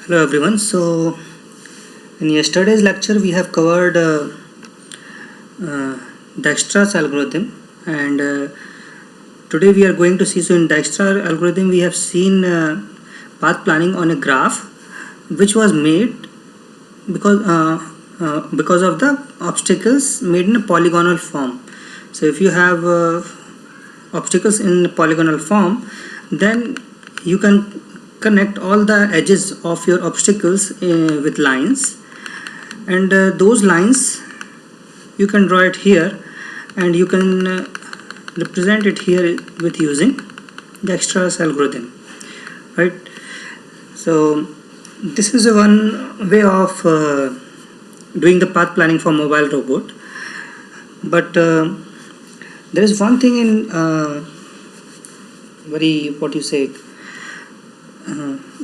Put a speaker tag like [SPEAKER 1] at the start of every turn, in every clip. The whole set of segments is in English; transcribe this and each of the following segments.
[SPEAKER 1] Hello everyone. So in yesterday's lecture we have covered Dijkstra's algorithm, and today we are going to see. So in Dijkstra's algorithm we have seen path planning on a graph which was made because of the obstacles made in a polygonal form. So if you have obstacles in polygonal form, then you can connect all the edges of your obstacles with lines, and those lines you can draw it here, and you can represent it here with using Dijkstra's algorithm, right? So this is one way of doing the path planning for mobile robot, but there is one thing in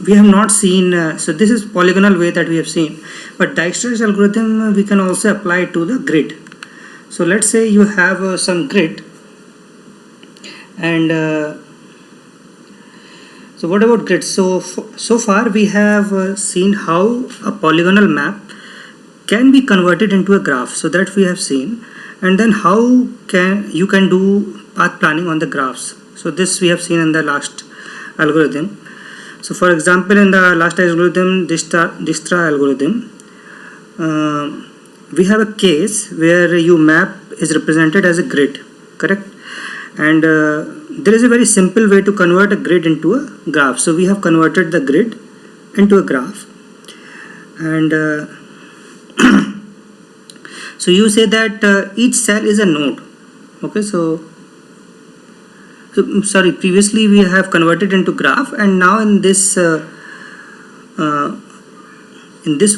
[SPEAKER 1] we have not seen. So this is polygonal way that we have seen, but Dijkstra's algorithm we can also apply to the grid. So let's say you have some grid, and so what about grid? So far we have seen how a polygonal map can be converted into a graph. So that we have seen, and then how you can do path planning on the graphs. So this we have seen in the last algorithm. So for example, in the last algorithm, Dijkstra algorithm, we have a case where your map is represented as a grid, correct? And there is a very simple way to convert a grid into a graph. So we have converted the grid into a graph, and so you say that each cell is a node. Okay, so sorry, previously we have converted into graph, and now in this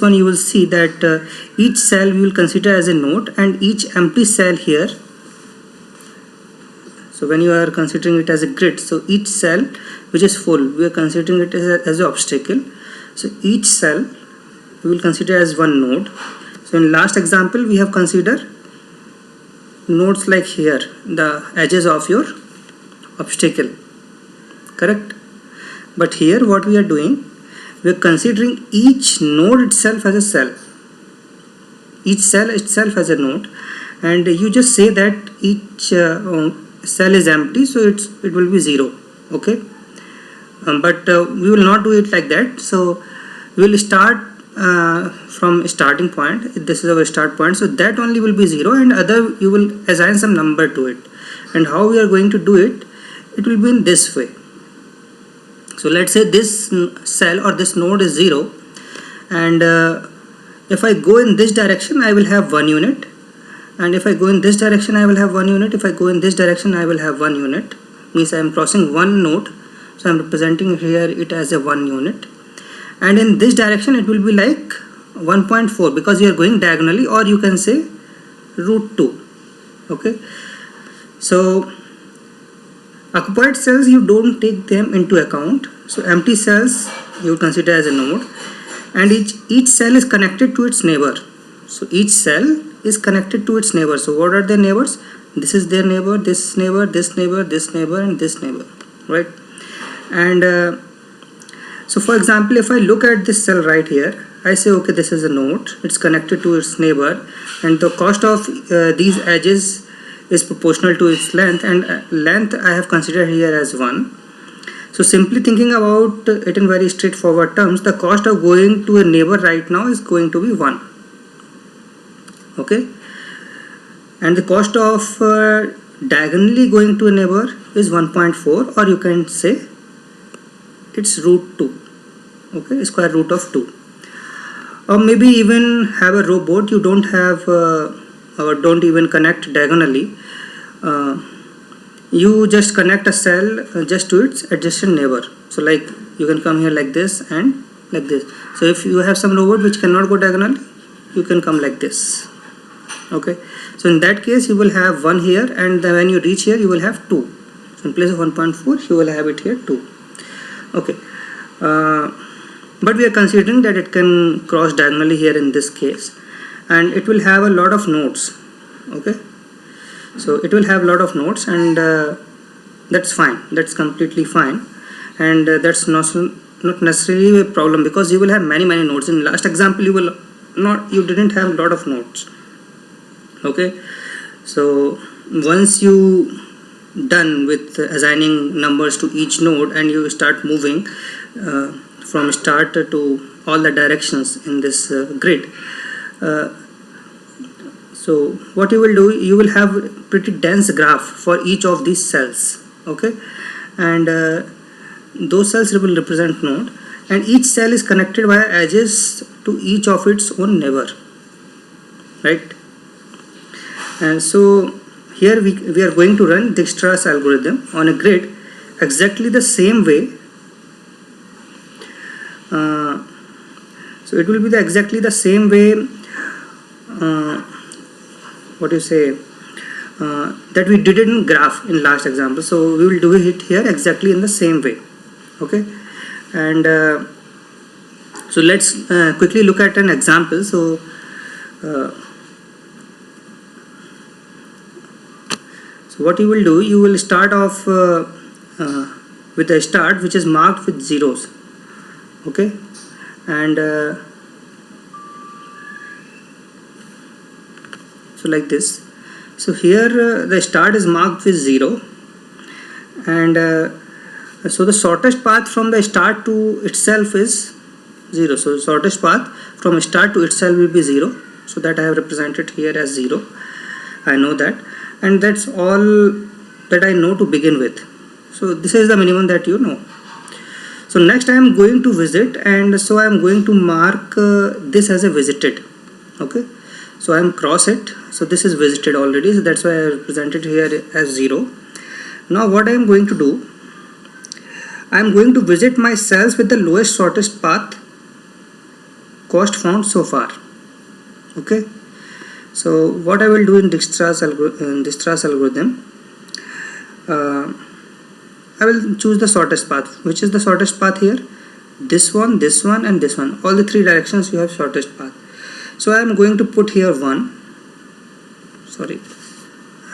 [SPEAKER 1] one you will see that each cell we will consider as a node, and each empty cell here. So when you are considering it as a grid, so each cell which is full, we are considering it as an obstacle. So each cell we will consider as one node. So in last example we have considered nodes like here, the edges of your obstacle, correct? But here what we are doing, we are considering each node itself as a cell, each cell itself as a node, and you just say that each cell is empty, so it will be 0. Okay, but we will not do it like that. So we will start from starting point. This is our start point, so that only will be 0, and other you will assign some number to it. And how we are going to do it, it will be in this way. So let's say this cell or this node is 0, and if I go in this direction I will have 1 unit, and if I go in this direction I will have 1 unit. If I go in this direction I will have 1 unit, means I am crossing one node, so I am representing here it as a 1 unit. And in this direction it will be like 1.4 because you are going diagonally, or you can say root 2. Okay, so occupied cells you don't take them into account, so empty cells you consider as a node, and each cell is connected to its neighbor. So each cell is connected to its neighbor. So what are their neighbors? This is their neighbor, this neighbor, this neighbor, this neighbor, and this neighbor, right? And so for example, if I look at this cell right here, I say okay, this is a node, it's connected to its neighbor, and the cost of these edges is proportional to its length, and length I have considered here as 1. So simply thinking about it in very straightforward terms, the cost of going to a neighbor right now is going to be 1. Okay, and the cost of diagonally going to a neighbor is 1.4, or you can say it's root 2. Okay, square root of 2. Or maybe even have a robot, you don't have or don't even connect diagonally, you just connect a cell just to its adjacent neighbor. So like you can come here like this and like this. So if you have some robot which cannot go diagonally, you can come like this. Okay, so in that case you will have 1 here, and then when you reach here you will have 2. So in place of 1.4 you will have it here 2. Okay, but we are considering that it can cross diagonally here in this case, and it will have a lot of nodes. Okay, so it will have a lot of nodes, and that's fine, that's completely fine, and that's not necessarily a problem, because you will have many nodes. In last example you didn't have a lot of nodes. Okay, so once you done with assigning numbers to each node and you start moving from start to all the directions in this grid, so what you will do, you will have pretty dense graph for each of these cells. Okay, and those cells will represent node, and each cell is connected via edges to each of its own neighbor, right? And so here we are going to run Dijkstra's algorithm on a grid exactly the same way. So it will be exactly the same way that we did it in graph in last example. So we will do it here exactly in the same way. Okay, and so let's quickly look at an example. So what you will do, you will start off with a start which is marked with zeros. Okay, and so like this. So here the start is marked with 0, and so the shortest path from the start to itself is 0. So the shortest path from start to itself will be 0. So that I have represented here as 0. I know that, and that's all that I know to begin with. So this is the minimum that you know. So next I am going to visit, and so I am going to mark this as a visited. Okay, so I am cross it. So this is visited already, so that's why I represented here as 0. Now what I am going to do, I am going to visit my cells with the lowest shortest path cost found so far. Okay, so what I will do in Dijkstra's algorithm, I will choose the shortest path. Which is the shortest path here? This one, and this one. All the three directions you have shortest path. So I am going to put here 1. Sorry,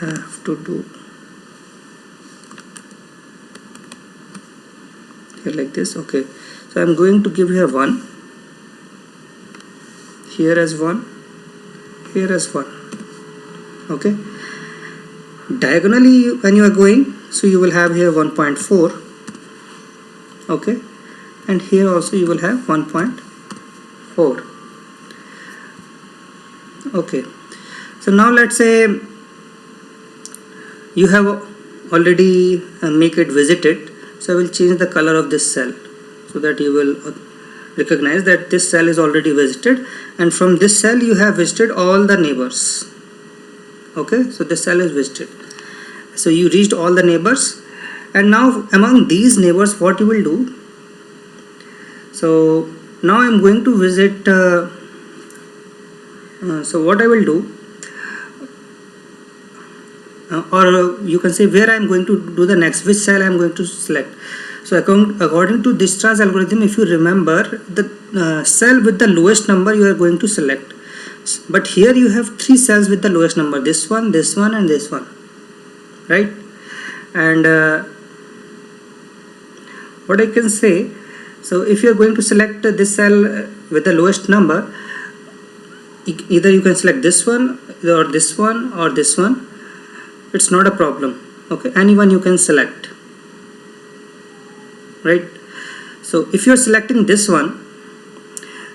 [SPEAKER 1] I have to do here like this. Okay, so I am going to give here 1, here as 1, here as 1. Okay, diagonally when you are going, so you will have here 1.4. Okay, and here also you will have 1.4. Okay, so now let's say you have already make it visited. So I will change the color of this cell so that you will recognize that this cell is already visited, and from this cell you have visited all the neighbors. Okay, so this cell is visited. So you reached all the neighbors, and now among these neighbors what you will do, so now I am going to visit so what I will do, or you can say where I am going to do the next, which cell I am going to select. So according to Dijkstra's algorithm, if you remember, the cell with the lowest number you are going to select. But here you have 3 cells with the lowest number, this one, and this one, right? And what I can say, so if you are going to select this cell with the lowest number, either you can select this one or this one or this one. It's not a problem. Okay, anyone you can select, right? So if you are selecting this one,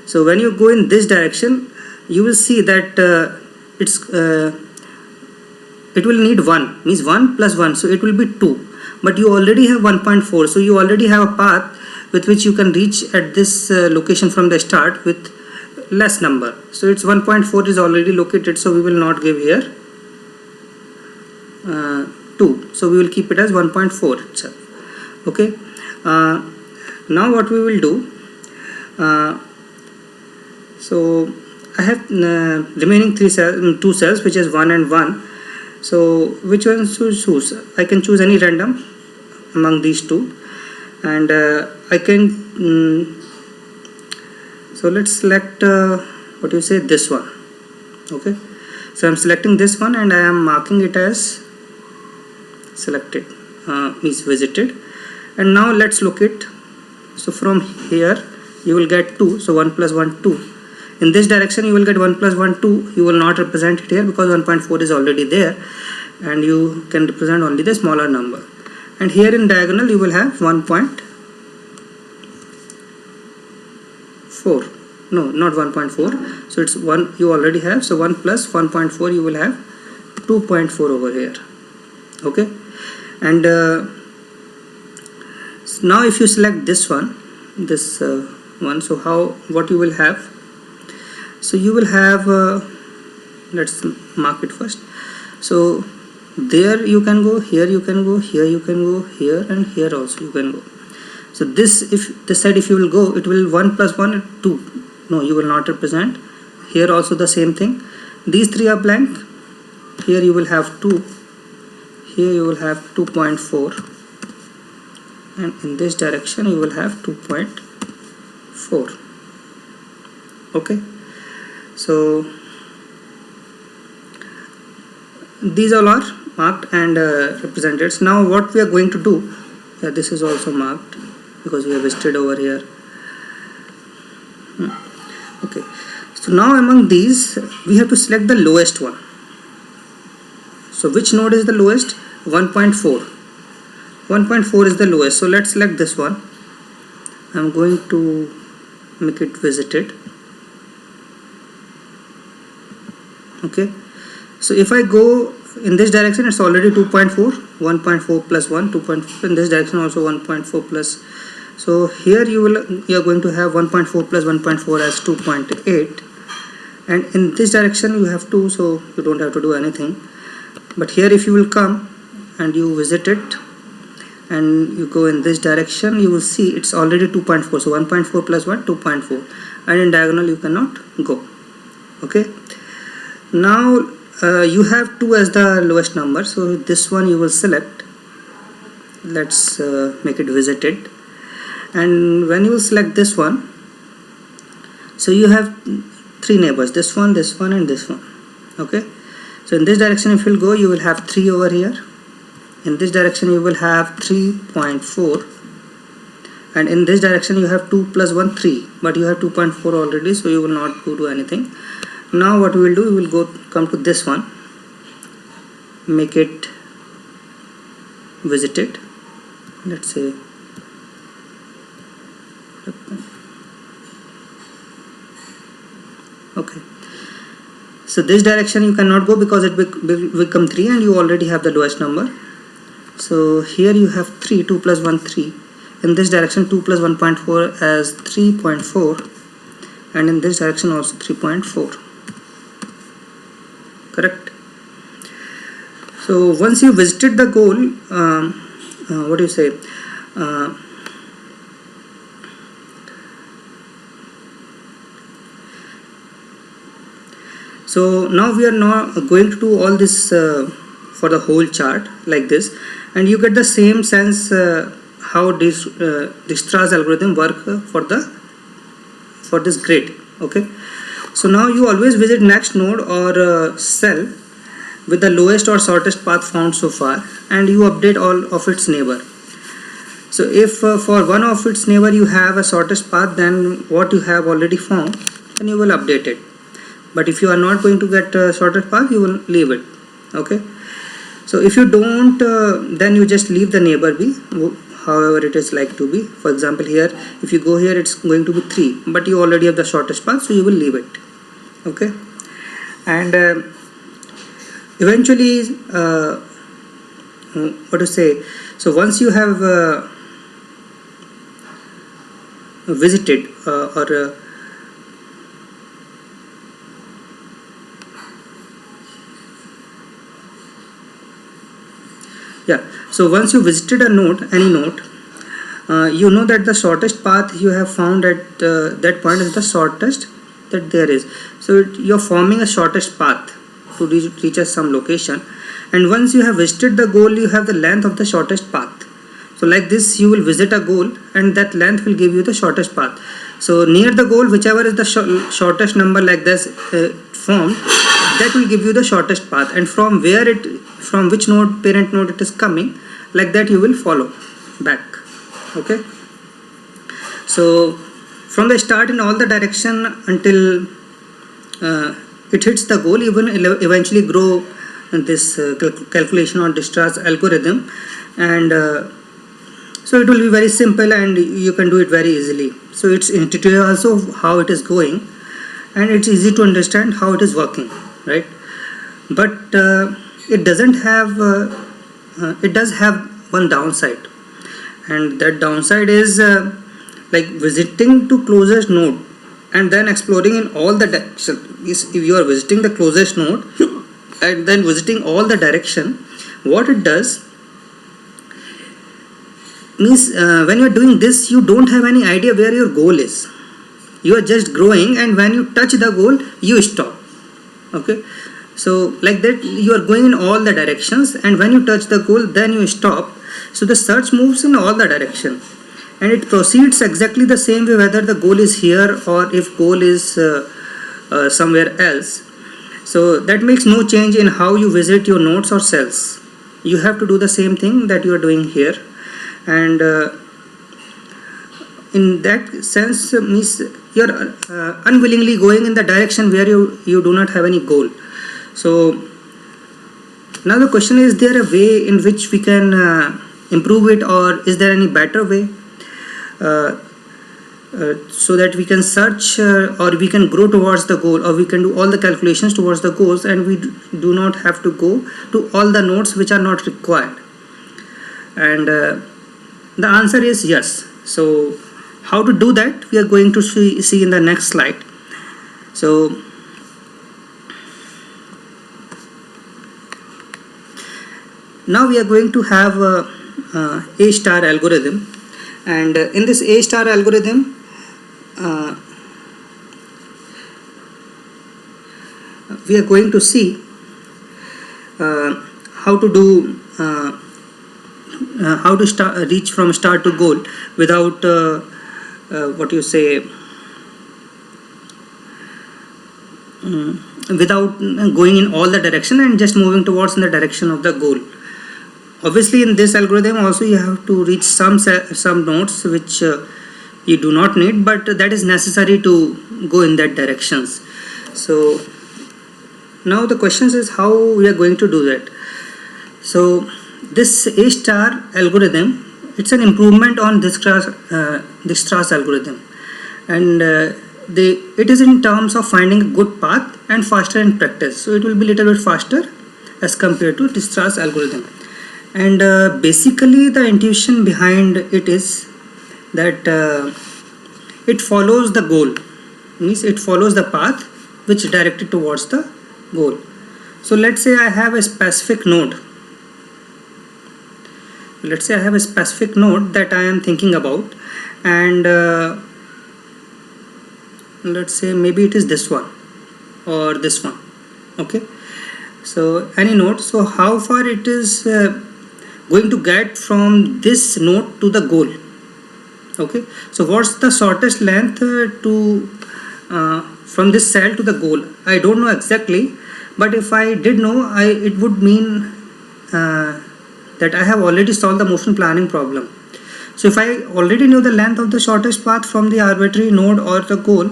[SPEAKER 1] so when you go in this direction, you will see that it will need 1, means 1 plus 1, so it will be 2, but you already have 1.4, so you already have a path with which you can reach at this location from the start with less number. So it's 1.4 is already located, so we will not give here 2, so we will keep it as 1.4 itself. Okay, now what we will do, so I have remaining 2 cells, which is 1 and 1. So which one to choose? I can choose any random among these 2, and I can so let's select this one. Okay, so I'm selecting this one and I am marking it as selected, means visited. And now let's look at So from here you will get 2, so 1 plus 1 2. In this direction you will get 1 plus 1 2. You will not represent it here because 1.4 is already there, and you can represent only the smaller number. And here in diagonal you will have 1.4. No, not 1.4. So it's 1 you already have. So 1 plus 1.4 you will have 2.4 over here. Okay. And now if you select this one, so what you will have? So you will have, let's mark it first. So there you can go, here you can go, here you can go, here and here also you can go. So this side if you will go, it will 1 plus 1 2. No, you will not represent. Here also the same thing. These three are blank. Here you will have 2. Here you will have 2.4. And in this direction you will have 2.4. Okay. So these all are marked and represented. So now what we are going to do, this is also marked because we have visited over here. Okay, so now among these we have to select the lowest one. So which node is the lowest? 1.4. 1.4 is the lowest, so let's select this one. I'm going to make it visited. Okay, so if I go in this direction, it's already 2.4. 1.4 plus 1, 2.4. In this direction also 1.4 plus. So here you are going to have 1.4 plus 1.4 as 2.8, and in this direction you have 2, so you don't have to do anything. But here if you will come and you visit it and you go in this direction, you will see it's already 2.4. So 1.4 plus 1, 2.4, and in diagonal you cannot go. Okay. Now you have 2 as the lowest number, so this one you will select. Let's make it visited. And when you will select this one, so you have 3 neighbors, this one, and this one. Okay, so in this direction if you will go, you will have 3 over here. In this direction you will have 3.4, and in this direction you have 2 plus 1 3, but you have 2.4 already, so you will not go to anything. Now what we will do, we will come to this one, make it visited. Let's say okay, so this direction you cannot go because it will become 3 and you already have the lowest number. So here you have 3, 2 plus 1 3. In this direction 2 plus 1.4 as 3.4, and in this direction also 3.4. Correct. So once you visited the goal, what do you say? So now we are now going to do all this for the whole chart like this, and you get the same sense how Dijkstra's algorithm work for this grid. Okay. So now you always visit next node or cell with the lowest or shortest path found so far, and you update all of its neighbor. So if for one of its neighbor you have a shortest path than what you have already found, then you will update it. But if you are not going to get a shortest path, you will leave it. Okay. So if you don't, then you just leave the neighbor be, however it is like to be. For example, here if you go here, it's going to be 3, but you already have the shortest path, so you will leave it. Okay. And eventually what to say, so once you have visited so once you visited a node, any node, you know that the shortest path you have found at that point is the shortest that there is. So you're forming a shortest path to reach some location, and once you have visited the goal, you have the length of the shortest path. So like this, you will visit a goal and that length will give you the shortest path. So near the goal, whichever is the shortest number like this formed, that will give you the shortest path, and from which node, parent node it is coming, like that you will follow back. Okay. So from the start in all the direction until it hits the goal, you will eventually grow this calculation or discharge algorithm, and so it will be very simple and you can do it very easily. So it's intuitive also how it is going, and it's easy to understand how it is working, right? But it doesn't have it does have one downside, and that downside is like visiting to closest node and then exploring in all the direction. If you are visiting the closest node and then visiting all the direction, what it does means when you are doing this, you don't have any idea where your goal is. You are just growing, and when you touch the goal, you stop. Okay, so like that you are going in all the directions, and when you touch the goal, then you stop. So the search moves in all the direction, and it proceeds exactly the same way whether the goal is here or if goal is somewhere else. So that makes no change in how you visit your nodes or cells. You have to do the same thing that you are doing here, and in that sense means you are unwillingly going in the direction where you do not have any goal. So now the question is there a way in which we can improve it, or is there any better way so that we can search or we can grow towards the goal, or we can do all the calculations towards the goals and we do not have to go to all the nodes which are not required? And the answer is yes. So how to do that we are going to see in the next slide. So now we are going to have a star algorithm, and in this A star algorithm we are going to see how to do how to reach from start to goal without what you say without going in all the direction and just moving towards in the direction of the goal. Obviously in this algorithm also you have to reach some nodes which you do not need, but that is necessary to go in that directions. So now the question is how we are going to do that. So this A star algorithm, it's an improvement on Dijkstra's algorithm, and it is in terms of finding a good path and faster in practice. So it will be little bit faster as compared to Dijkstra's algorithm. And basically the intuition behind it is that it follows the goal, means it follows the path which is directed towards the goal. So let's say I have a specific node. Let's say I have a specific node that I am thinking about, and let's say maybe it is this one or this one. Okay, so any node. So how far it is going to get from this node to the goal? Okay, so what's the shortest length to from this cell to the goal? I don't know exactly, but if I did know, it would mean that I have already solved the motion planning problem. So if I already know the length of the shortest path from the arbitrary node or the goal,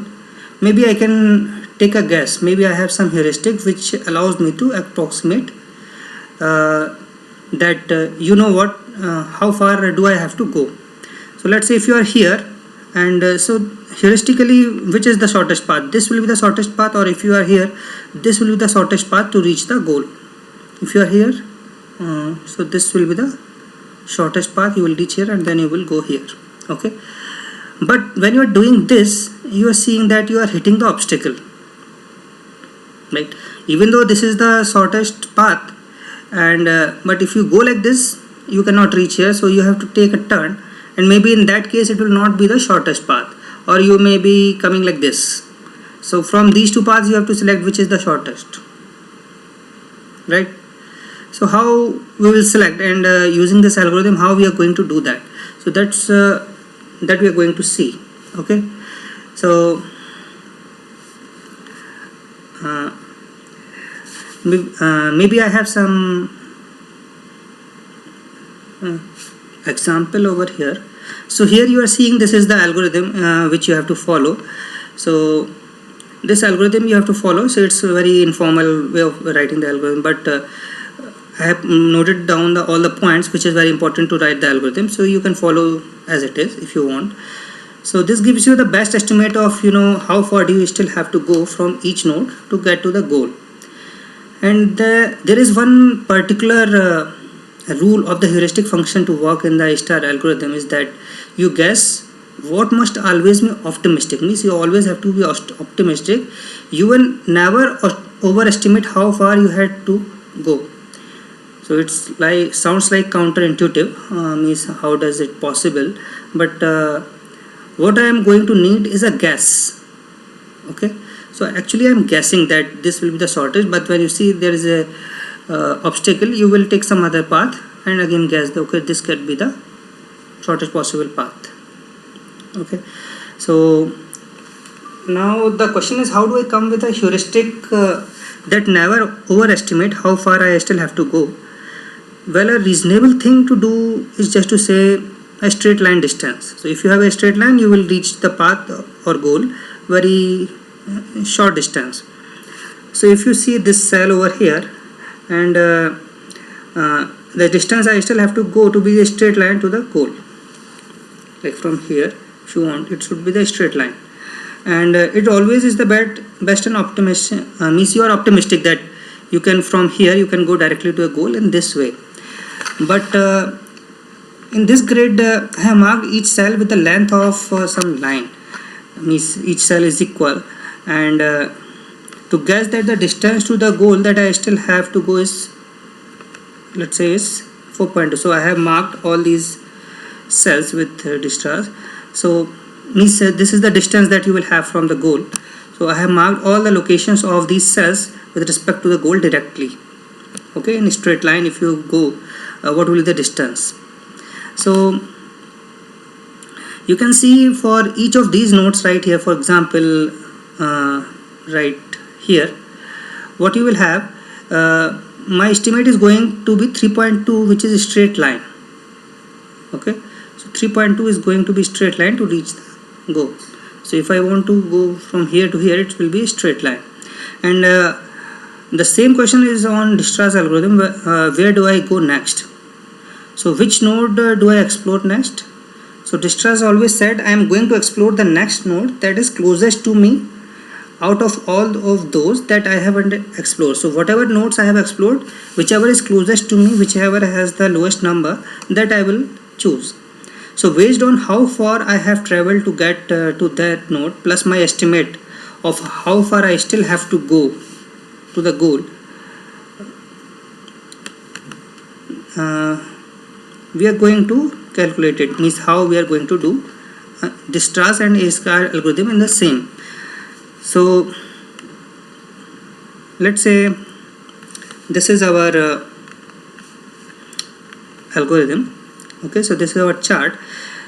[SPEAKER 1] maybe I can take a guess. Maybe I have some heuristic which allows me to approximate that you know what, how far do I have to go. So let's say if you are here, and so heuristically which is the shortest path? This will be the shortest path, or if you are here, this will be the shortest path to reach the goal. If you are here, so this will be the shortest path, you will reach here and then you will go here. Okay, but when you are doing this, you are seeing that you are hitting the obstacle, right? Even though this is the shortest path, and but if you go like this, you cannot reach here, so you have to take a turn, and maybe in that case it will not be the shortest path, or you may be coming like this. So from these two paths you have to select which is the shortest, right? So how we will select, and using this algorithm how we are going to do that? So that's that we are going to see. Okay, so maybe I have some example over here. So here you are seeing this is the algorithm which you have to follow. So this algorithm you have to follow. So it's a very informal way of writing the algorithm, but I have noted down all the points which is very important to write the algorithm. So you can follow as it is if you want. So this gives you the best estimate of how far do you still have to go from each node to get to the goal. And there is one particular rule of the heuristic function to work in the star algorithm is that you guess what must always be optimistic. Means you always have to be optimistic. You will never overestimate how far you had to go. So it's like sounds like counterintuitive. Means how does it possible? But what I am going to need is a guess. Okay, so actually I am guessing that this will be the shortest, but when you see there is a obstacle, you will take some other path and again guess that okay, this could be the shortest possible path. Okay, so now the question is, how do I come with a heuristic that never overestimate how far I still have to go? Well, a reasonable thing to do is just to say a straight line distance. So if you have a straight line, you will reach the path or goal very short distance. So if you see this cell over here, and the distance I still have to go to be a straight line to the goal, like from here, if you want, it should be the straight line. And it always is the best and optimistic, means you are optimistic that you can from here you can go directly to a goal in this way. But in this grid, I have marked each cell with the length of some line. Means each cell is equal, and to guess that the distance to the goal that I still have to go is, let's say, is 4.2. So I have marked all these cells with distance. So means this is the distance that you will have from the goal. So I have marked all the locations of these cells with respect to the goal directly. Okay, in a straight line, if you go, what will be the distance? So you can see for each of these nodes right here, for example, right here, what you will have, my estimate is going to be 3.2, which is a straight line. Okay, so 3.2 is going to be straight line to reach the goal. So if I want to go from here to here, it will be a straight line. And the same question is on Distra's algorithm. Where do I go next? So which node do I explore next? So Dijkstra has always said I am going to explore the next node that is closest to me out of all of those that I haven't explored. So whatever nodes I have explored, whichever is closest to me, whichever has the lowest number, that I will choose. So based on how far I have traveled to get to that node plus my estimate of how far I still have to go to the goal, we are going to calculate it, means how we are going to do Dijkstra's and A-star algorithm in the same. So let's say this is our algorithm. Okay, so this is our chart.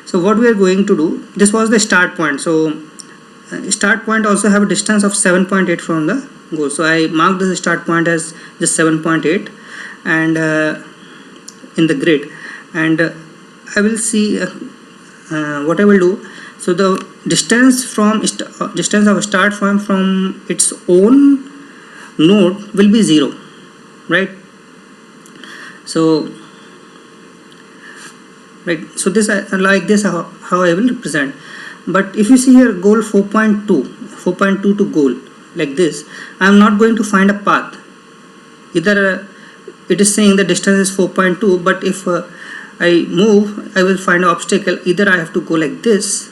[SPEAKER 1] So what we are going to do, this was the start point. So start point also have a distance of 7.8 from the goal. So I marked the start point as just 7.8 and in the grid, and I will see what I will do. So the distance from distance of start from its own node will be 0, right? So so this like this how I will represent. But if you see here goal 4.2 to goal like this, I am not going to find a path. Either it is saying the distance is 4.2, but if I move, I will find an obstacle. Either I have to go like this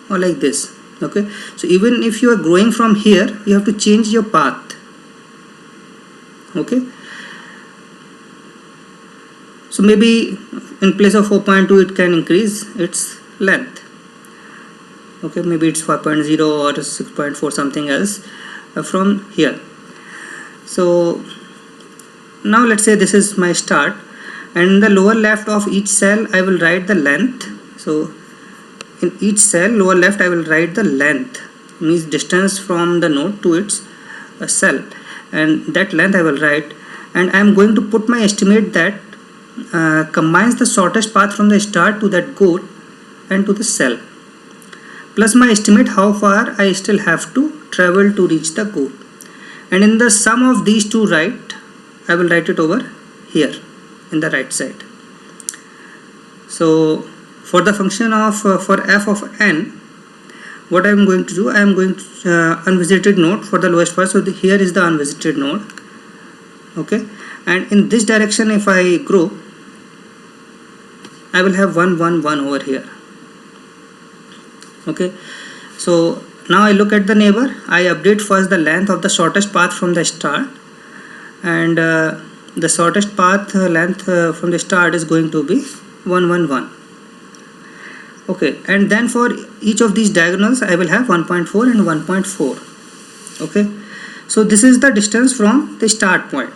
[SPEAKER 1] or like this. Okay, so even if you are growing from here, you have to change your path. Okay, so maybe in place of 4.2 it can increase its length. Okay, maybe it's 5.0 or 6.4 something else from here. So now let's say this is my start, and in the lower left of each cell I will write the length. So in each cell lower left I will write the length, means distance from the node to its cell, and that length I will write, and I am going to put my estimate that combines the shortest path from the start to that goal and to the cell, plus my estimate how far I still have to travel to reach the goal. And in the sum of these two, I will write it over here in the right side. So for the function of for f of n, what I am going to do, I am going to unvisited node for the lowest path. So here is the unvisited node. Okay, and in this direction, if I grow, I will have 1 1 1 over here. Okay, so now I look at the neighbor. I update first the length of the shortest path from the start, and the shortest path length from the start is going to be 1 1 1. Okay, and then for each of these diagonals I will have 1.4 and 1.4. okay, so this is the distance from the start point.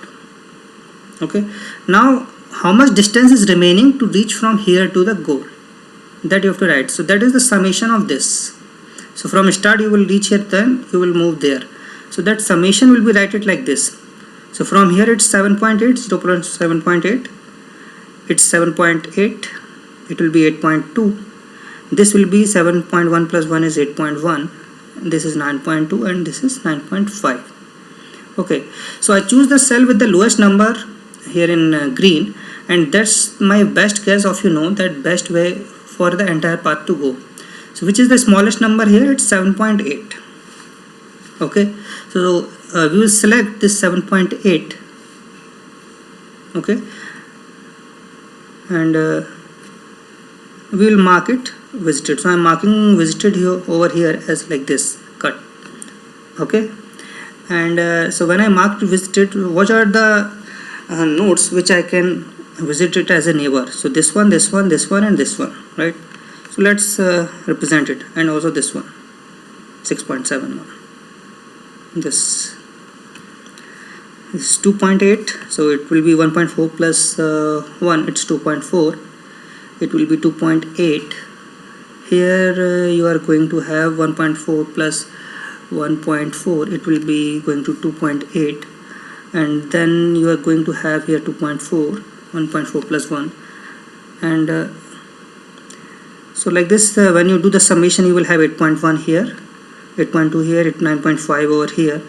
[SPEAKER 1] Okay, now how much distance is remaining to reach from here to the goal, that you have to write. So that is the summation of this. So from start you will reach here, then you will move there. So that summation will be write it like this. So from here it's 7.8, 0.7.8, it's 7.8, it will be 8.2. This will be 7.1 plus 1 is 8.1, this is 9.2, and this is 9.5. Okay, so I choose the cell with the lowest number here in green, and that's my best guess of that best way for the entire path to go. So which is the smallest number here? It's 7.8. okay, so we will select this 7.8. okay, and we will mark it visited. So I am marking visited here over here as like this cut. Okay, and so when I marked visited, what are the nodes which I can visit it as a neighbor? So this one, this one, this one, and this one, right? So let's represent it, and also this one, 6.71. This is 2.8, so it will be 1.4 plus 1, it's 2.4. It will be 2.8. Here you are going to have 1.4 plus 1.4, it will be going to 2.8, and then you are going to have here 2.4, 1.4 plus 1, and so like this, when you do the summation, you will have 8.1 here, 8.2 here, 9.5 over here,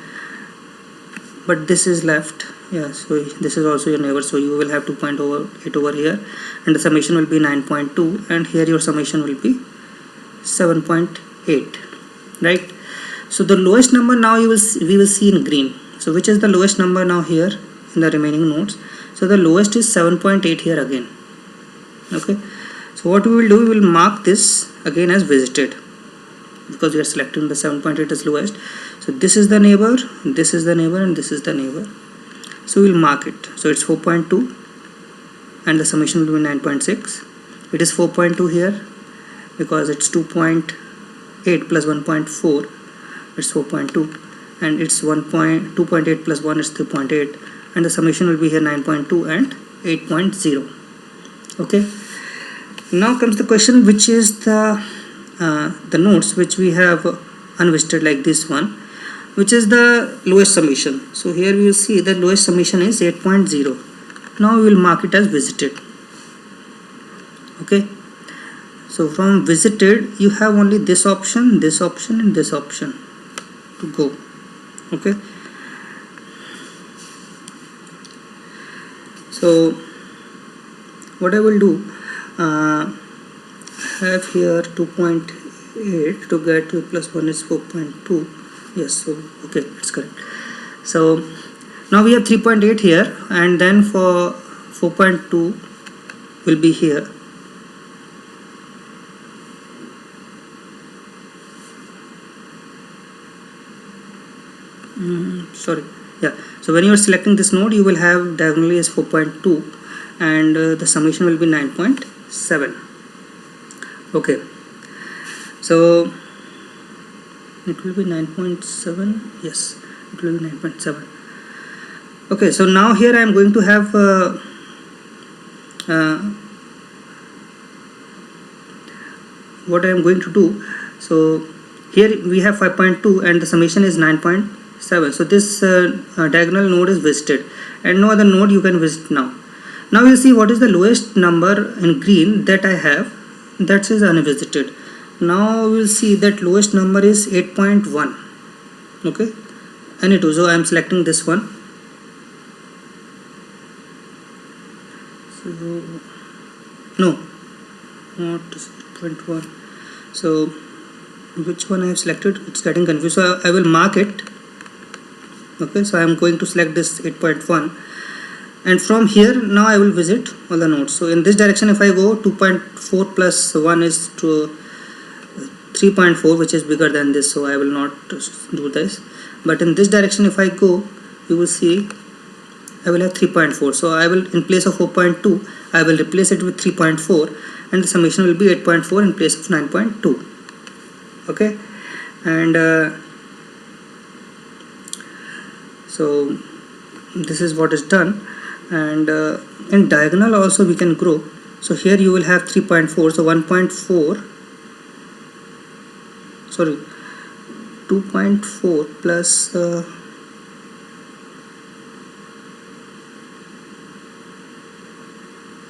[SPEAKER 1] but this is left. Yeah, so this is also your neighbor, so you will have 2.8 over here, and the summation will be 9.2, and here your summation will be 7.8, right? So the lowest number now we will see in green. So which is the lowest number now here in the remaining nodes? So the lowest is 7.8 here again. Okay, so what we will do, we will mark this again as visited, because we are selecting the 7.8 as lowest. So this is the neighbor, this is the neighbor, and this is the neighbor. So we will mark it. So it's 4.2, and the summation will be 9.6. It is 4.2 here because it's 2.8 plus 1.4, it's 4.2, and it's 2.8 plus 1 is 3.8, and the summation will be here 9.2 and 8.0. okay, now comes the question, which is the nodes which we have unvisited, like this one, which is the lowest summation. So here we will see the lowest summation is 8.0. now we will mark it as visited. Okay, so from visited you have only this option, this option, and this option to go. Okay, so what I will do, have here 2.8 to get to plus 1 is 4.2. yes, so okay, it's correct. So now we have 3.8 here, and then for 4.2 will be here. Sorry, yeah, so when you are selecting this node, you will have diagonally as 4.2, and the summation will be 9.7. okay, so it will be 9.7. yes, it will be 9.7. okay, so now here I am going to have what I am going to do. So here we have 5.2 and the summation is 9.7. so this diagonal node is visited, and no other node you can visit now. Now we'll see what is the lowest number in green that I have, that is unvisited. Now we'll see that lowest number is 8.1. okay, Any2, so I am selecting this one. So no, not 8.1. so which one I have selected, it's getting confused, so I will mark it. Okay, so I am going to select this 8.1, and from here now I will visit all the nodes. So in this direction if I go, 2.4 plus 1 is to 3.4, which is bigger than this, so I will not do this. But in this direction if I go, you will see I will have 3.4. so I will, in place of 4.2, I will replace it with 3.4, and the summation will be 8.4 in place of 9.2. okay, and so this is what is done. And in diagonal also we can grow. So here you will have 3.4, so 1.4, sorry, 2.4 plus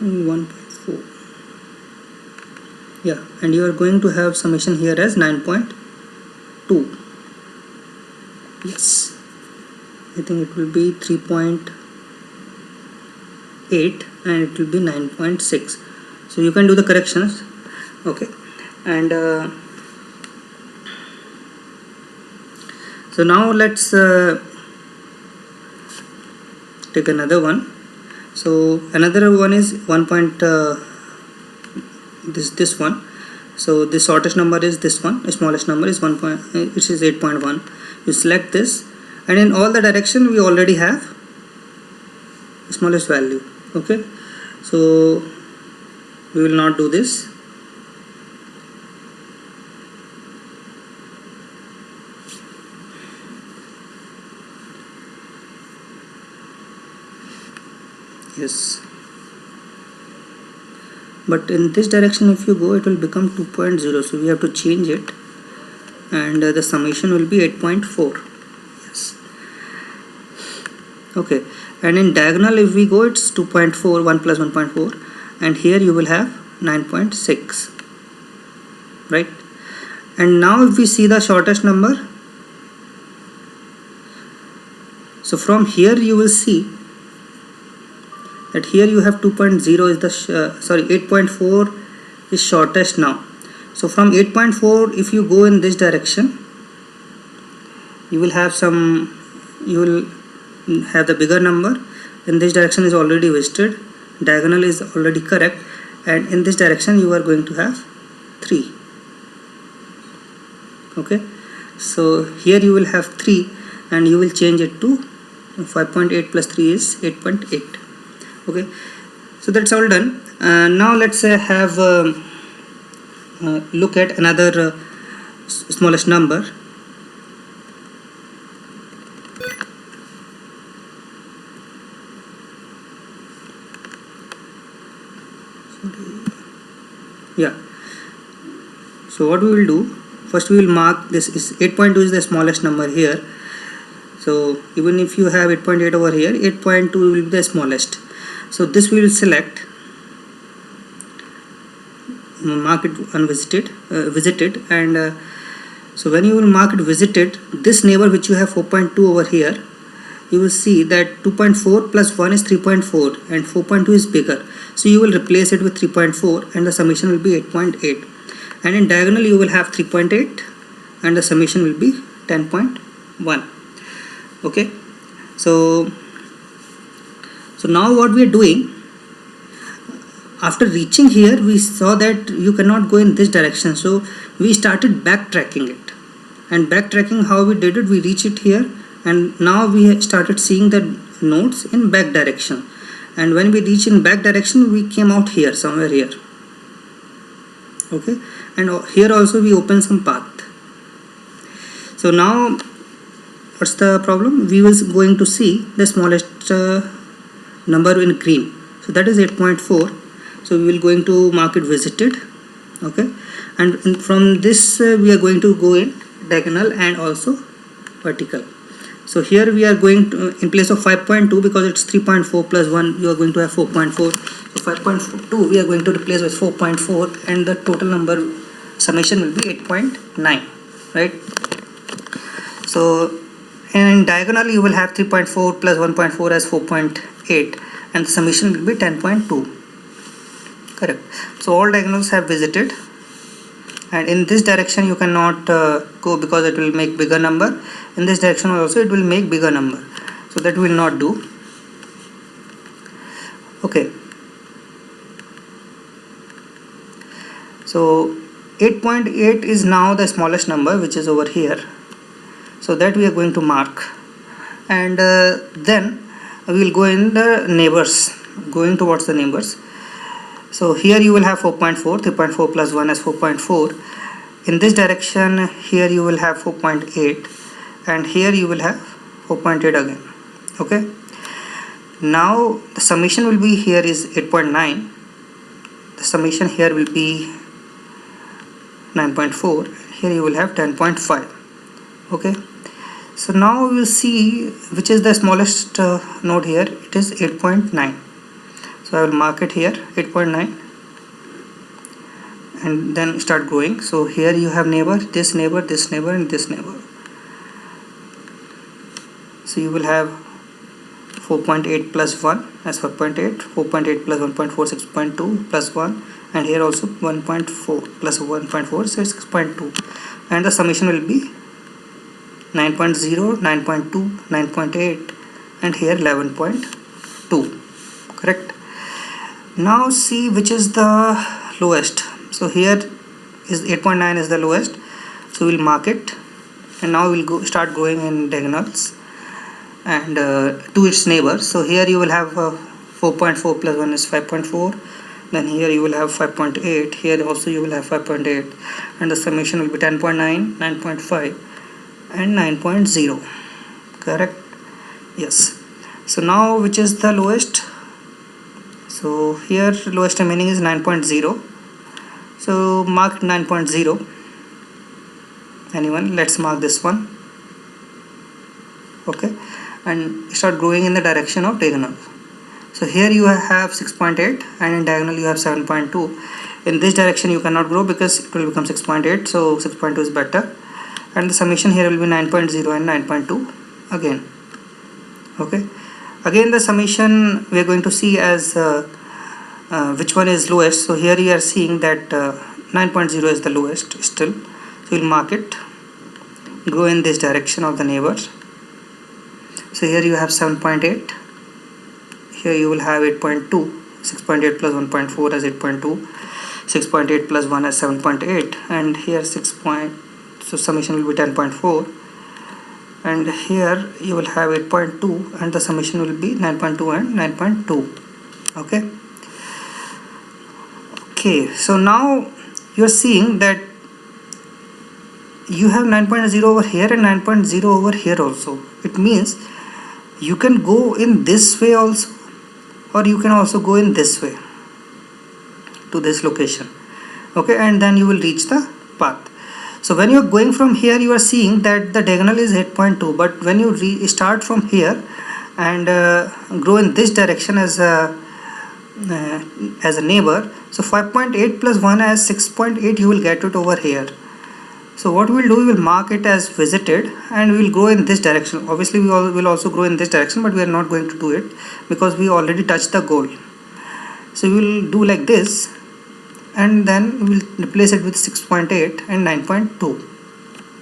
[SPEAKER 1] 1.4, yeah, and you are going to have summation here as 9.2. yes, I think it will be 3.8 and it will be 9.6. so you can do the corrections. Okay, and so now let's take another one. So another one is 1. This one. So the shortest number is this one, the smallest number is 1. Which is 8.1. You select this, and in all the direction we already have the smallest value. Okay, so we will not do this. Yes, but in this direction if you go, it will become 2.0, so we have to change it, and the summation will be 8.4. yes, okay, and in diagonal if we go, it's 2.4, 1 plus 1.4, and here you will have 9.6, right? And now if we see the shortest number, so from here you will see that here you have 2.0 is the 8.4 is shortest now. So from 8.4 if you go in this direction, you will have the bigger number. In this direction is already visited, diagonal is already correct, and in this direction you are going to have 3. okay, so here you will have 3, and you will change it to 5.8 plus 3 is 8.8. okay, so that's all done. Now let's have look at another smallest number. Yeah, so what we will do, first we will mark this is 8.2 is the smallest number here. So even if you have 8.8 over here, 8.2 will be the smallest. So this we will select, mark it unvisited, visited, and so when you will mark it visited, this neighbor which you have 4.2 over here, you will see that 2.4 plus 1 is 3.4, and 4.2 is bigger, so you will replace it with 3.4, and the summation will be 8.8. and in diagonal you will have 3.8, and the summation will be 10.1. okay, so now what we are doing, after reaching here we saw that you cannot go in this direction, so we started backtracking it. And backtracking, how we did it, we reach it here, and now we started seeing the nodes in back direction, and when we reach in back direction we came out here, somewhere here. Okay, and here also we open some path. So now what's the problem? We was going to see the smallest number in green, so that is 8.4. so we will going to mark it visited. Okay, and from this we are going to go in diagonal and also vertical. So here we are going to, in place of 5.2, because it's 3.4 plus 1, you are going to have 4.4. So 5.2 we are going to replace with 4.4, and the total number summation will be 8.9, right? So in diagonal you will have 3.4 plus 1.4 as 4.8, and the summation will be 10.2. Correct. So all diagonals have visited, and in this direction you cannot go because it will make bigger number. In this direction also it will make bigger number, so that will not do. Okay, so 8.8 is now the smallest number, which is over here, so that we are going to mark. And then we will go in the neighbors, going towards the neighbors. So here you will have 4.4, 3.4 plus 1 is 4.4. In this direction here you will have 4.8, and here you will have 4.8 again. Okay, now the summation will be, here is 8.9, the summation here will be 9.4, here you will have 10.5. okay, so now we will see which is the smallest node here. It is 8.9. So I will mark it here, 8.9, and then start growing. So here you have neighbor, this neighbor, this neighbor, and this neighbor. So you will have 4.8 plus 1 as 4.8, 4.8 plus 1.4, 6.2 plus 1, and here also 1.4 plus 1.4, so 6.2, and the summation will be 9.0, 9.2, 9.8, and here 11.2. correct. Now see which is the lowest. So here is 8.9 is the lowest, so we'll mark it, and now we'll start growing in diagonals and to its neighbor. So here you will have 4.4 plus 1 is 5.4, then here you will have 5.8, here also you will have 5.8, and the summation will be 10.9, 9.5, and 9.0. correct. Yes. So now which is the lowest? So here lowest remaining is 9.0, so mark 9.0. anyone, let's mark this one. Okay, and start growing in the direction of diagonal. So here you have 6.8, and in diagonal you have 7.2. In this direction you cannot grow because it will become 6.8, so 6.2 is better, and the summation here will be 9.0 and 9.2 again. Okay, again the summation we are going to see as which one is lowest. So here you are seeing that 9.0 is the lowest still, so we'll mark it, grow in this direction of the neighbors. So here you have 7.8, here you will have 8.2, 6.8 plus 1.4 as 8.2, 6.8 plus 1 as 7.8, and here 6 point, so summation will be 10.4, and here you will have 8.2, and the summation will be 9.2 and 9.2. okay. Okay, so now you are seeing that you have 9.0 over here and 9.0 over here also. It means you can go in this way also, or you can also go in this way to this location. Okay, and then you will reach the path. So when you are going from here, you are seeing that the diagonal is 8.2, but when you start from here and grow in this direction as a neighbor, so 5.8 plus 1 as 6.8, you will get it over here. So what we will do, we will mark it as visited, and we will grow in this direction. Obviously we will also grow in this direction, but we are not going to do it because we already touched the goal. So we will do like this, and then we will replace it with 6.8 and 9.2.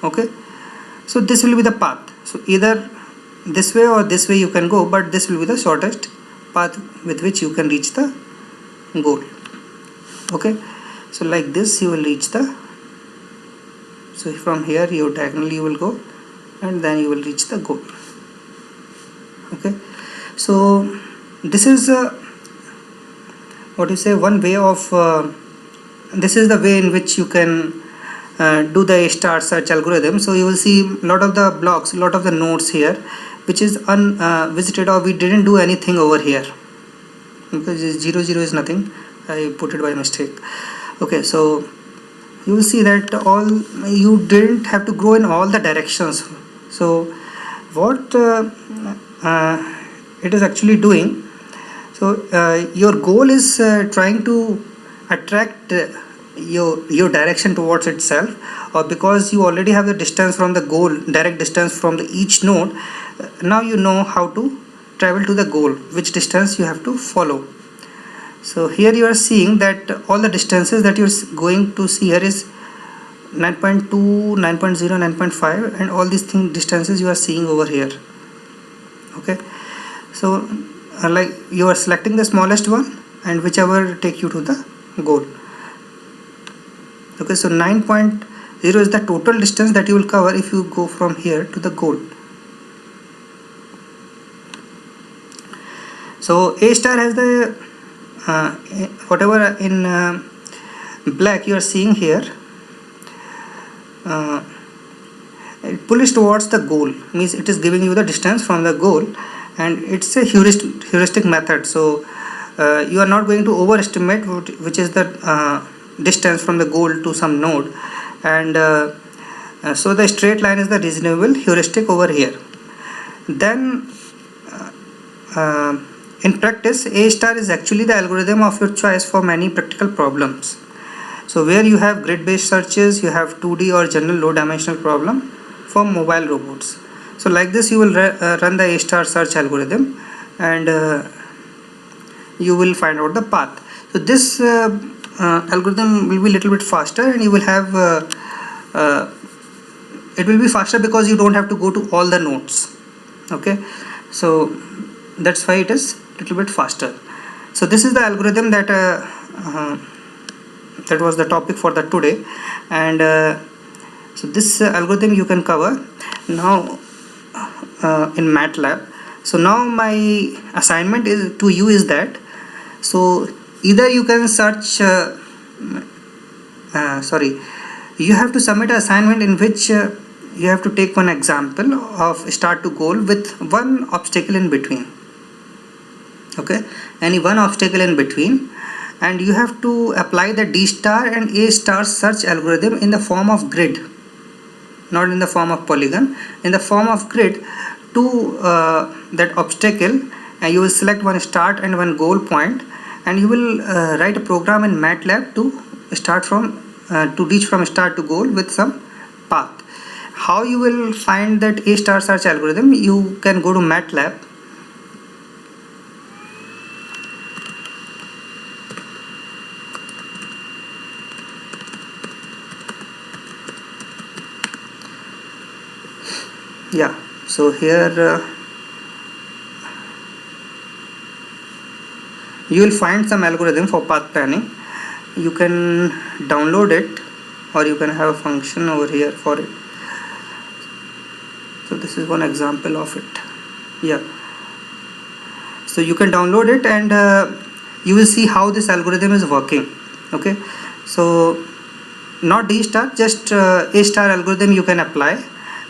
[SPEAKER 1] okay, so this will be the path. So either this way or this way you can go, but this will be the shortest path with which you can reach the goal. Okay, so like this you will reach the, so from here you diagonally you will go, and then you will reach the goal. Okay, so this is what you say, one way of this is the way in which you can do the star search algorithm. So you will see a lot of the blocks, a lot of the nodes here which is unvisited, or we didn't do anything over here because 0 0 is nothing, I put it by mistake. Okay, so you will see that all you didn't have to grow in all the directions. So what it is actually doing. So your goal is trying to attract your direction towards itself, or because you already have the distance from the goal, direct distance from the each node. Now you know how to travel to the goal, which distance you have to follow. So here you are seeing that all the distances that you're going to see here is 9.2, 9.0, 9.5, and all these distances you are seeing over here. Okay, so like you are selecting the smallest one and whichever take you to the goal. Okay, so 9.0 is the total distance that you will cover if you go from here to the goal. So A star has the whatever in black you are seeing here, pull is towards the goal, means it is giving you the distance from the goal, and it's a heuristic method. So you are not going to overestimate which is the distance from the goal to some node, and so the straight line is the reasonable heuristic over here. Then in practice, A star is actually the algorithm of your choice for many practical problems. So where you have grid-based searches, you have 2D or general low-dimensional problem for mobile robots. So like this, you will run the A star search algorithm, and you will find out the path. So this algorithm will be a little bit faster, and you will have it will be faster because you don't have to go to all the nodes. Okay, so that's why it is a little bit faster. So this is the algorithm that that was the topic for the today, and so this algorithm you can cover now in MATLAB. So now my assignment is to you is that, so either you can search you have to submit an assignment in which you have to take one example of start to goal with one obstacle in between. Okay, any one obstacle in between, and you have to apply the D star and A star search algorithm in the form of grid, not in the form of polygon, in the form of grid to that obstacle, and you will select one start and one goal point, and you will write a program in MATLAB to start from to reach from start to goal with some path. How you will find that A star search algorithm? You can go to MATLAB. Yeah, so here you will find some algorithm for path planning. You can download it, or you can have a function over here for it. So this is one example of it. Yeah, so you can download it, and you will see how this algorithm is working. Okay, so not D star, just A star algorithm you can apply,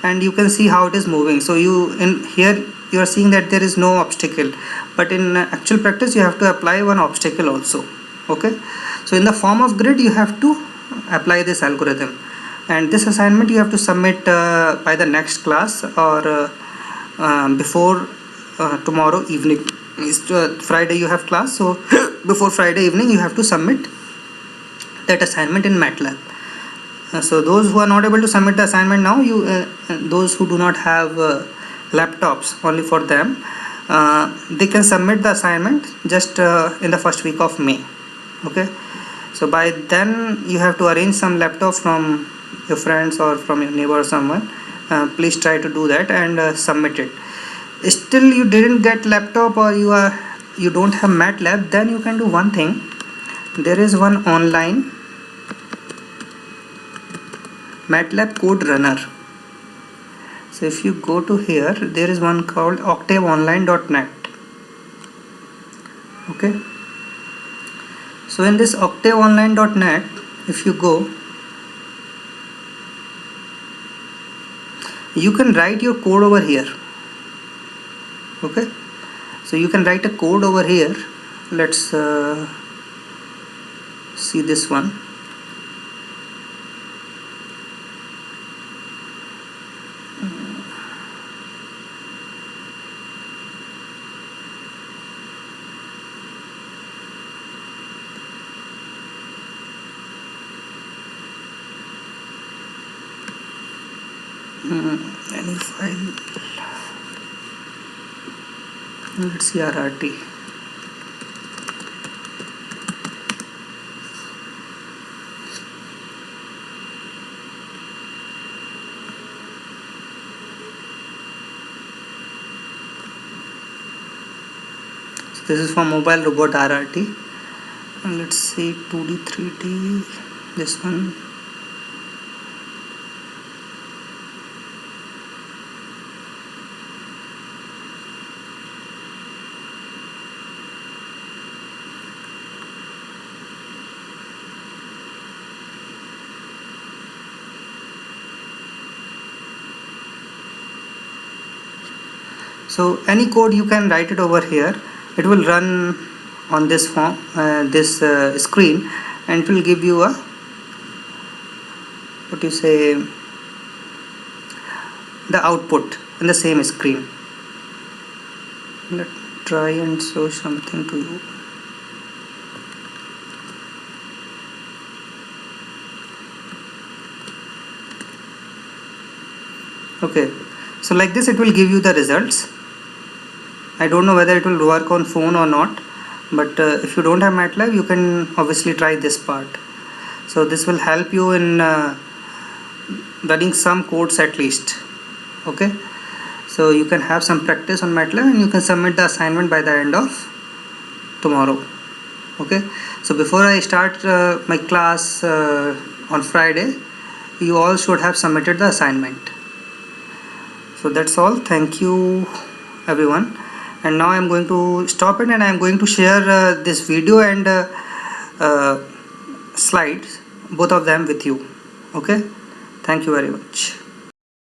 [SPEAKER 1] and you can see how it is moving. So you in here you are seeing that there is no obstacle, but in actual practice you have to apply one obstacle also. Okay, so in the form of grid you have to apply this algorithm, and this assignment you have to submit by the next class, or before tomorrow evening. Friday you have class, so before Friday evening you have to submit that assignment in MATLAB. So those who are not able to submit the assignment now, those who do not have laptops, only for them, they can submit the assignment just in the first week of May. Okay, so by then you have to arrange some laptop from your friends or from your neighbor or someone. Please try to do that and submit it. Still you didn't get laptop, or you don't have MATLAB, then you can do one thing. There is one online MATLAB code runner. So if you go to here, there is one called octaveonline.net. Okay, so in this octaveonline.net, if you go, you can write your code over here. Okay, so you can write a code over here. Let's see this one. any file. Let's see RRT. So this is for mobile robot RRT, and let's see 2D 3D, this one. So any code you can write it over here, it will run on this form, screen, and it will give you a, what you say, the output in the same screen. Let's try and show something to you. Okay, so like this it will give you the results. I don't know whether it will work on phone or not, but if you don't have MATLAB, you can obviously try this part. So this will help you in running some codes at least. Okay, so you can have some practice on MATLAB and you can submit the assignment by the end of tomorrow. Okay, so before I start my class on Friday, you all should have submitted the assignment. So that's all. Thank you everyone, and now I'm going to stop it and I'm going to share this video and slides, both of them with you. Okay, thank you very much.